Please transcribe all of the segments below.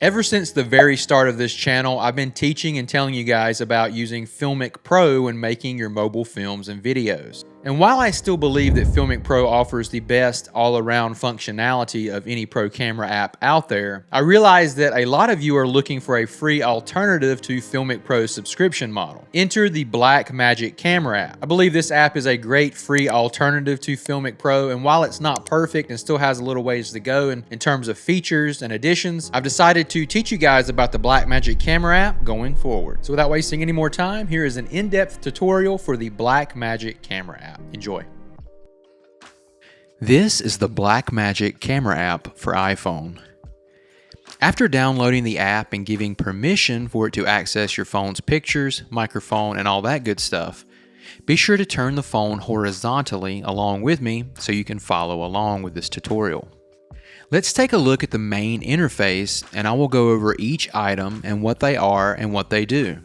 Ever since the very start of this channel, I've been teaching and telling you guys about using FiLMiC Pro when making your mobile films and videos. And while I still believe that FiLMiC Pro offers the best all-around functionality of any pro camera app out there, I realize that a lot of you are looking for a free alternative to FiLMiC Pro's subscription model. Enter the Blackmagic camera app. I believe this app is a great free alternative to FiLMiC Pro, and while it's not perfect and still has a little ways to go in terms of features and additions, I've decided to teach you guys about the Blackmagic camera app going forward. So without wasting any more time, here is an in-depth tutorial for the Blackmagic camera app. Enjoy. This is the Blackmagic camera app for iPhone. After downloading the app and giving permission for it to access your phone's pictures, microphone, and all that good stuff, be sure to turn the phone horizontally along with me so you can follow along with this tutorial. Let's take a look at the main interface, and I will go over each item and what they are and what they do.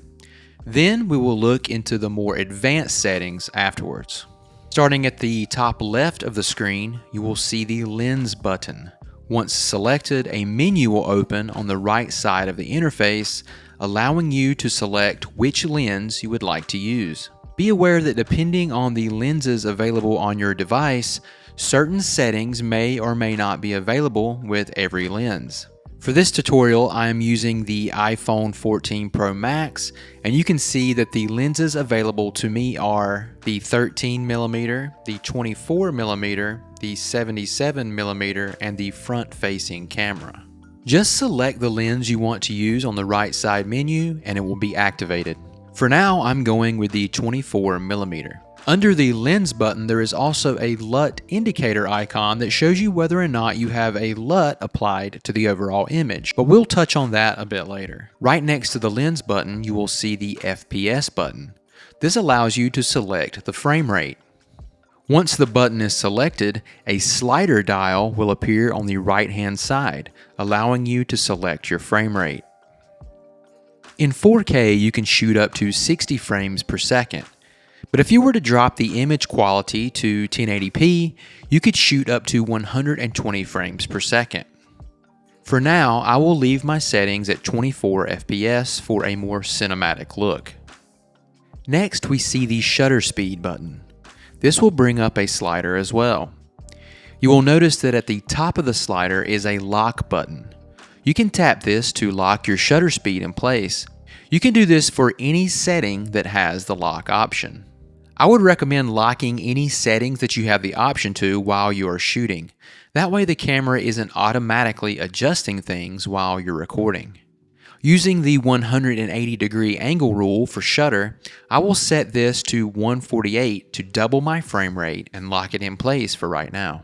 Then we will look into the more advanced settings afterwards. Starting at the top left of the screen, you will see the lens button. Once selected, a menu will open on the right side of the interface, allowing you to select which lens you would like to use. Be aware that depending on the lenses available on your device, certain settings may or may not be available with every lens. For this tutorial, I am using the iPhone 14 Pro Max, and you can see that the lenses available to me are the 13mm, the 24mm, the 77mm, and the front-facing camera. Just select the lens you want to use on the right side menu and it will be activated. For now, I'm going with the 24mm. Under the lens button, there is also a LUT indicator icon that shows you whether or not you have a LUT applied to the overall image, but we'll touch on that a bit later. Right next to the lens button, you will see the FPS button. This allows you to select the frame rate. Once the button is selected, a slider dial will appear on the right-hand side, allowing you to select your frame rate. In 4K, you can shoot up to 60 frames per second. But if you were to drop the image quality to 1080p, you could shoot up to 120 frames per second. For now, I will leave my settings at 24 FPS for a more cinematic look. Next, we see the shutter speed button. This will bring up a slider as well. You will notice that at the top of the slider is a lock button. You can tap this to lock your shutter speed in place. You can do this for any setting that has the lock option. I would recommend locking any settings that you have the option to while you are shooting. That way the camera isn't automatically adjusting things while you're recording. Using the 180-degree angle rule for shutter, I will set this to 148 to double my frame rate and lock it in place for right now.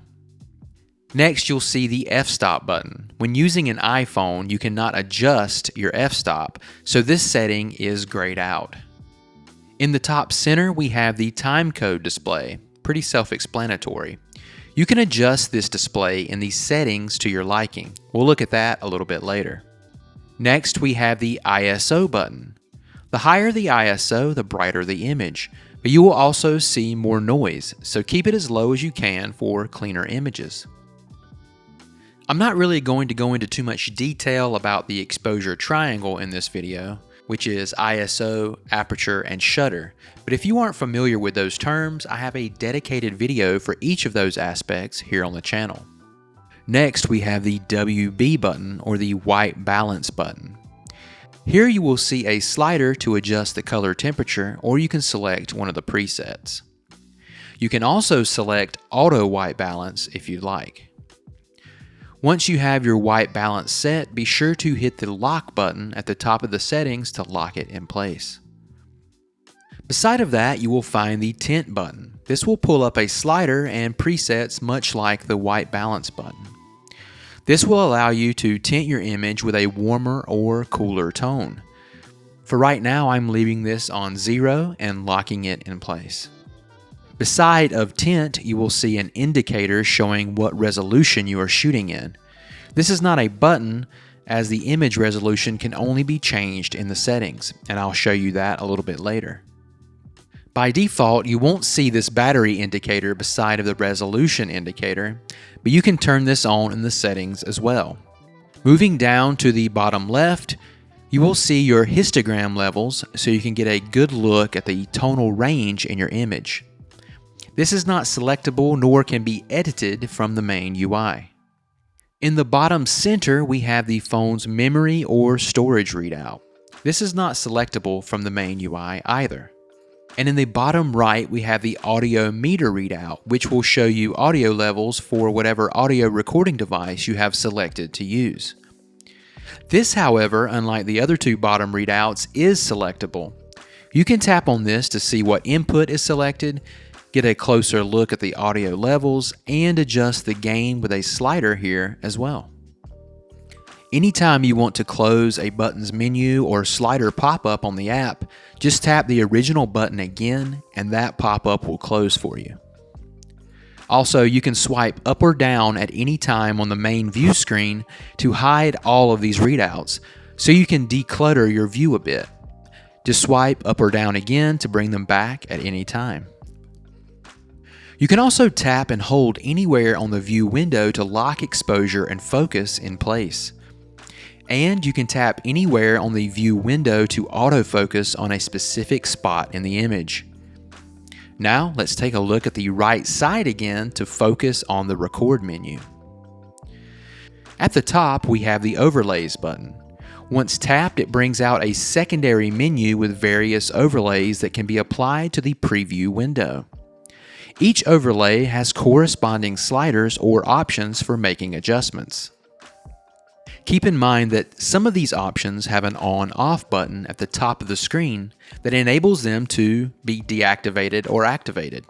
Next, you'll see the f-stop button. When using an iPhone, you cannot adjust your f-stop, so this setting is grayed out. In the top center, we have the timecode display, pretty self-explanatory. You can adjust this display in the settings to your liking. We'll look at that a little bit later. Next, we have the ISO button. The higher the ISO, the brighter the image, but you will also see more noise, so keep it as low as you can for cleaner images. I'm not really going to go into too much detail about the exposure triangle in this video, which is ISO, aperture, and shutter. But if you aren't familiar with those terms, I have a dedicated video for each of those aspects here on the channel. Next, we have the WB button, or the white balance button. Here you will see a slider to adjust the color temperature, or you can select one of the presets. You can also select auto white balance if you'd like. Once you have your white balance set, be sure to hit the lock button at the top of the settings to lock it in place. Beside of that, you will find the tint button. This will pull up a slider and presets much like the white balance button. This will allow you to tint your image with a warmer or cooler tone. For right now, I'm leaving this on 0 and locking it in place. Beside of tint, you will see an indicator showing what resolution you are shooting in. This is not a button, as the image resolution can only be changed in the settings, and I'll show you that a little bit later. By default, you won't see this battery indicator beside of the resolution indicator, but you can turn this on in the settings as well. Moving down to the bottom left, you will see your histogram levels so you can get a good look at the tonal range in your image. This is not selectable nor can be edited from the main UI. In the bottom center, we have the phone's memory or storage readout. This is not selectable from the main UI either. And in the bottom right, we have the audio meter readout, which will show you audio levels for whatever audio recording device you have selected to use. This, however, unlike the other two bottom readouts, is selectable. You can tap on this to see what input is selected, get a closer look at the audio levels, and adjust the gain with a slider here as well. Anytime you want to close a button's menu or slider pop-up on the app, just tap the original button again and that pop-up will close for you. Also, you can swipe up or down at any time on the main view screen to hide all of these readouts, so you can declutter your view a bit. Just swipe up or down again to bring them back at any time. You can also tap and hold anywhere on the view window to lock exposure and focus in place. And you can tap anywhere on the view window to autofocus on a specific spot in the image. Now let's take a look at the right side again to focus on the record menu. At the top, we have the overlays button. Once tapped, it brings out a secondary menu with various overlays that can be applied to the preview window. Each overlay has corresponding sliders or options for making adjustments. Keep in mind that some of these options have an on-off button at the top of the screen that enables them to be deactivated or activated.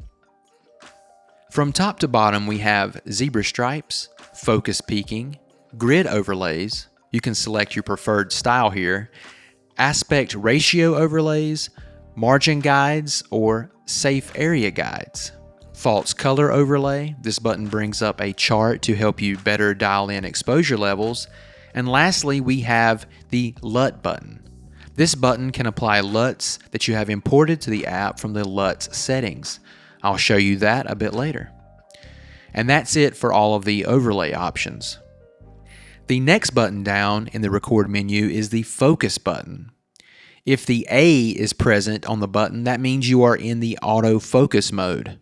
From top to bottom, we have zebra stripes, focus peaking, grid overlays, you can select your preferred style here, aspect ratio overlays, margin guides, or safe area guides. False color overlay, this button brings up a chart to help you better dial in exposure levels. And lastly, we have the LUT button. This button can apply LUTs that you have imported to the app from the LUTs settings. I'll show you that a bit later. And that's it for all of the overlay options. The next button down in the record menu is the focus button. If the A is present on the button, that means you are in the autofocus mode.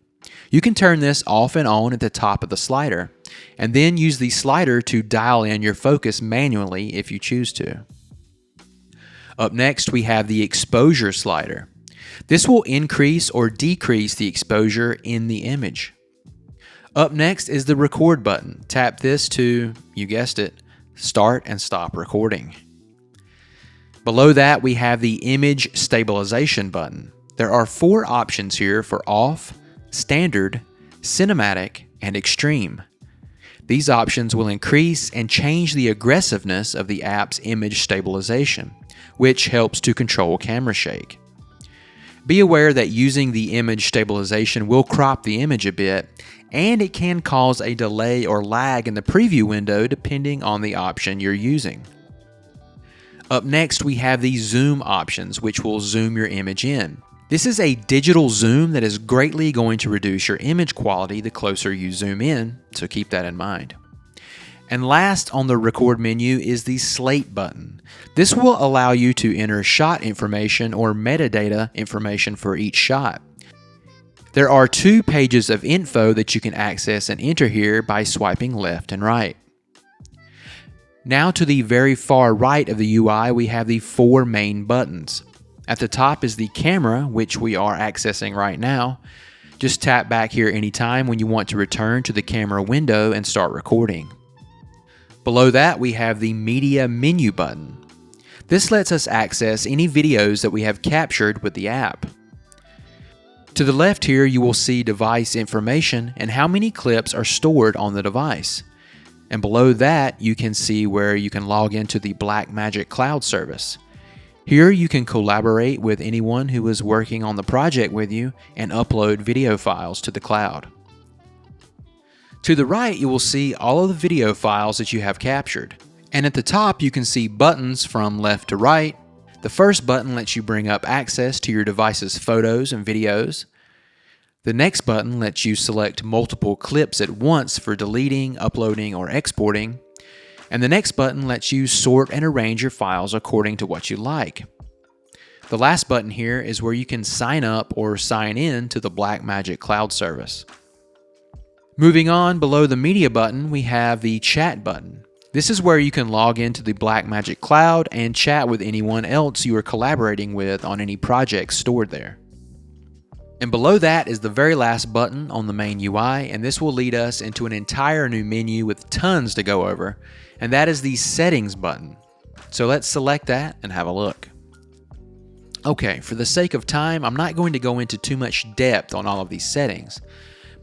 You can turn this off and on at the top of the slider, and then use the slider to dial in your focus manually if you choose to. Up next, we have the exposure slider. This will increase or decrease the exposure in the image. Up next is the record button. Tap this to, you guessed it, start and stop recording. Below that, we have the image stabilization button. There are 4 options here for off, standard, cinematic, and extreme. These options will increase and change the aggressiveness of the app's image stabilization, which helps to control camera shake. Be aware that using the image stabilization will crop the image a bit, and it can cause a delay or lag in the preview window depending on the option you're using. Up next, we have the zoom options, which will zoom your image in. This is a digital zoom that is greatly going to reduce your image quality the closer you zoom in, so keep that in mind. And last on the record menu is the slate button. This will allow you to enter shot information or metadata information for each shot. There are 2 pages of info that you can access and enter here by swiping left and right. Now to the very far right of the UI, we have the 4 main buttons. At the top is the camera, which we are accessing right now. Just tap back here anytime when you want to return to the camera window and start recording. Below that, we have the media menu button. This lets us access any videos that we have captured with the app. To the left here, you will see device information and how many clips are stored on the device. And below that, you can see where you can log into the Blackmagic cloud service. Here you can collaborate with anyone who is working on the project with you and upload video files to the cloud. To the right, you will see all of the video files that you have captured. And at the top, you can see buttons from left to right. The first button lets you bring up access to your device's photos and videos. The next button lets you select multiple clips at once for deleting, uploading, or exporting. And the next button lets you sort and arrange your files according to what you like. The last button here is where you can sign up or sign in to the Blackmagic cloud service. Moving on, below the media button, we have the chat button. This is where you can log into the Blackmagic cloud and chat with anyone else you are collaborating with on any projects stored there. And below that is the very last button on the main UI, and this will lead us into an entire new menu with tons to go over, and that is the settings button. So let's select that and have a look. Okay, for the sake of time, I'm not going to go into too much depth on all of these settings,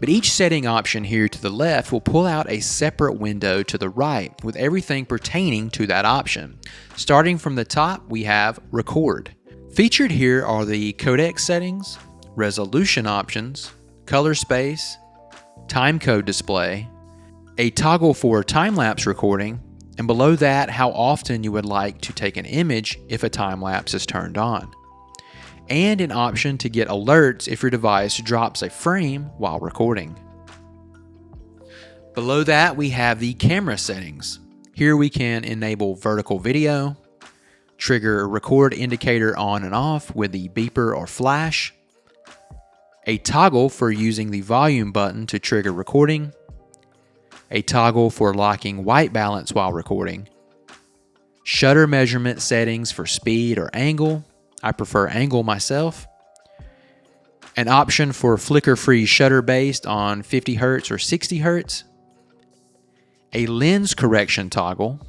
but each setting option here to the left will pull out a separate window to the right with everything pertaining to that option. Starting from the top, we have Record. Featured here are the codec settings, resolution options, color space, timecode display, a toggle for time-lapse recording, and below that, how often you would like to take an image if a time-lapse is turned on, and an option to get alerts if your device drops a frame while recording. Below that, we have the camera settings. Here we can enable vertical video, trigger a record indicator on and off with the beeper or flash, a toggle for using the volume button to trigger recording, a toggle for locking white balance while recording, shutter measurement settings for speed or angle. I prefer angle myself. An option for flicker-free shutter based on 50 Hz or 60 Hz. A lens correction toggle.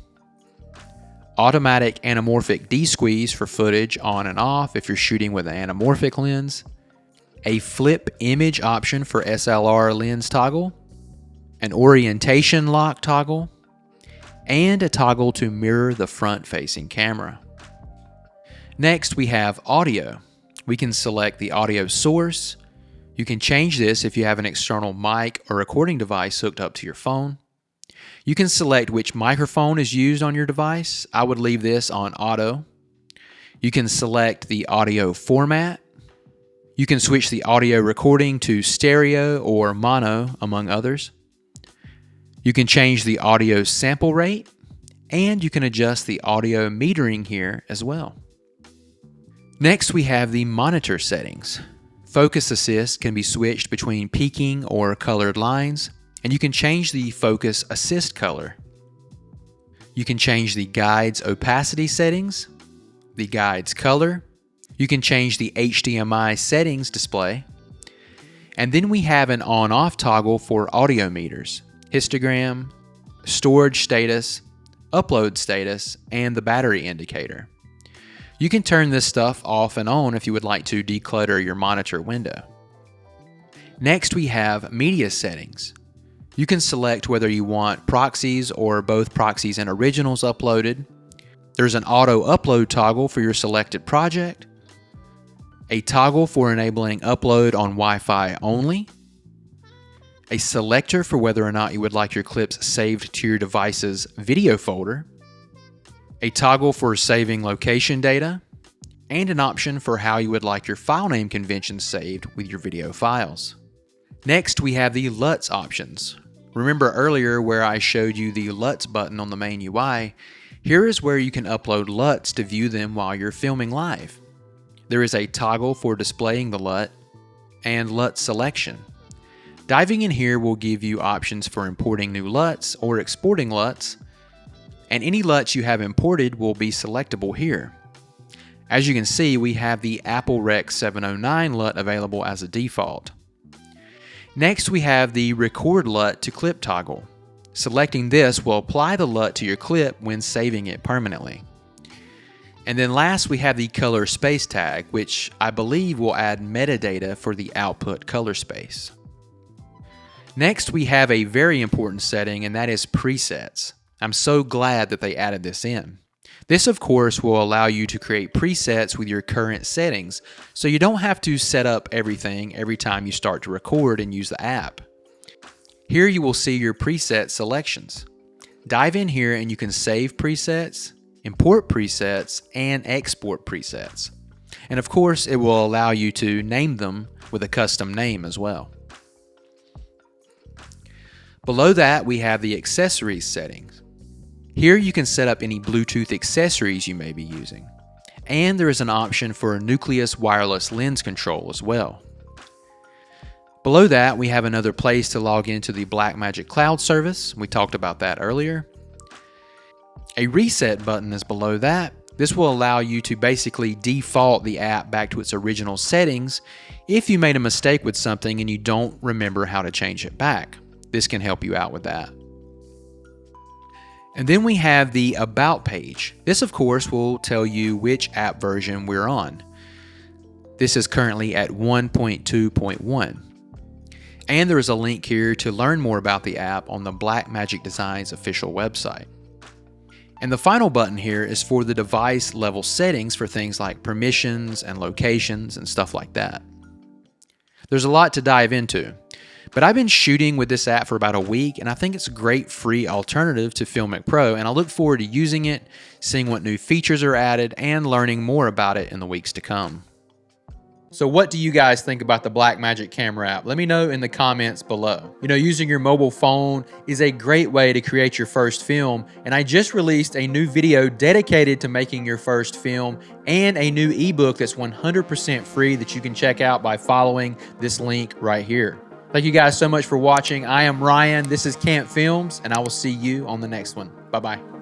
Automatic anamorphic desqueeze for footage on and off if you're shooting with an anamorphic lens. A flip image option for SLR lens toggle. An orientation lock toggle. And a toggle to mirror the front-facing camera. Next, we have audio. We can select the audio source. You can change this if you have an external mic or recording device hooked up to your phone. You can select which microphone is used on your device. I would leave this on auto. You can select the audio format. You can switch the audio recording to stereo or mono, among others. You can change the audio sample rate, and you can adjust the audio metering here as well. Next, we have the monitor settings. Focus assist can be switched between peaking or colored lines, and you can change the focus assist color. You can change the guide's opacity settings, the guide's color. You can change the HDMI settings display. And then we have an on-off toggle for audio meters, histogram, storage status, upload status, and the battery indicator. You can turn this stuff off and on if you would like to declutter your monitor window. Next, we have media settings. You can select whether you want proxies or both proxies and originals uploaded. There's an auto upload toggle for your selected project, a toggle for enabling upload on Wi-Fi only, a selector for whether or not you would like your clips saved to your device's video folder, a toggle for saving location data, and an option for how you would like your file name conventions saved with your video files. Next, we have the LUTs options. Remember earlier where I showed you the LUTs button on the main UI? Here is where you can upload LUTs to view them while you're filming live. There is a toggle for displaying the LUT and LUT selection. Diving in here will give you options for importing new LUTs or exporting LUTs, and any LUTs you have imported will be selectable here. As you can see, we have the Apple Rec 709 LUT available as a default. Next, we have the Record LUT to Clip toggle. Selecting this will apply the LUT to your clip when saving it permanently. And then last, we have the Color Space tag, which I believe will add metadata for the output color space. Next, we have a very important setting, and that is presets. I'm so glad that they added this in. This, of course, will allow you to create presets with your current settings, so you don't have to set up everything every time you start to record and use the app. Here you will see your preset selections. Dive in here and you can save presets, import presets, and export presets. And of course, it will allow you to name them with a custom name as well. Below that, we have the accessories settings. Here you can set up any Bluetooth accessories you may be using. And there is an option for a nucleus wireless lens control as well. Below that, we have another place to log into the Blackmagic cloud service. We talked about that earlier. A reset button is below that. This will allow you to basically default the app back to its original settings if you made a mistake with something and you don't remember how to change it back. This can help you out with that. And then we have the About page. This, of course, will tell you which app version we're on. This is currently at 1.2.1. And there is a link here to learn more about the app on the Blackmagic Design's official website. And the final button here is for the device level settings for things like permissions and locations and stuff like that. There's a lot to dive into, but I've been shooting with this app for about a week, and I think it's a great free alternative to FiLMiC Pro, and I look forward to using it, seeing what new features are added, and learning more about it in the weeks to come. So what do you guys think about the Blackmagic camera app? Let me know in the comments below. You know, using your mobile phone is a great way to create your first film, and I just released a new video dedicated to making your first film and a new ebook that's 100% free that you can check out by following this link right here. Thank you guys so much for watching. I am Ryan, this is Camp Films, and I will see you on the next one. Bye-bye.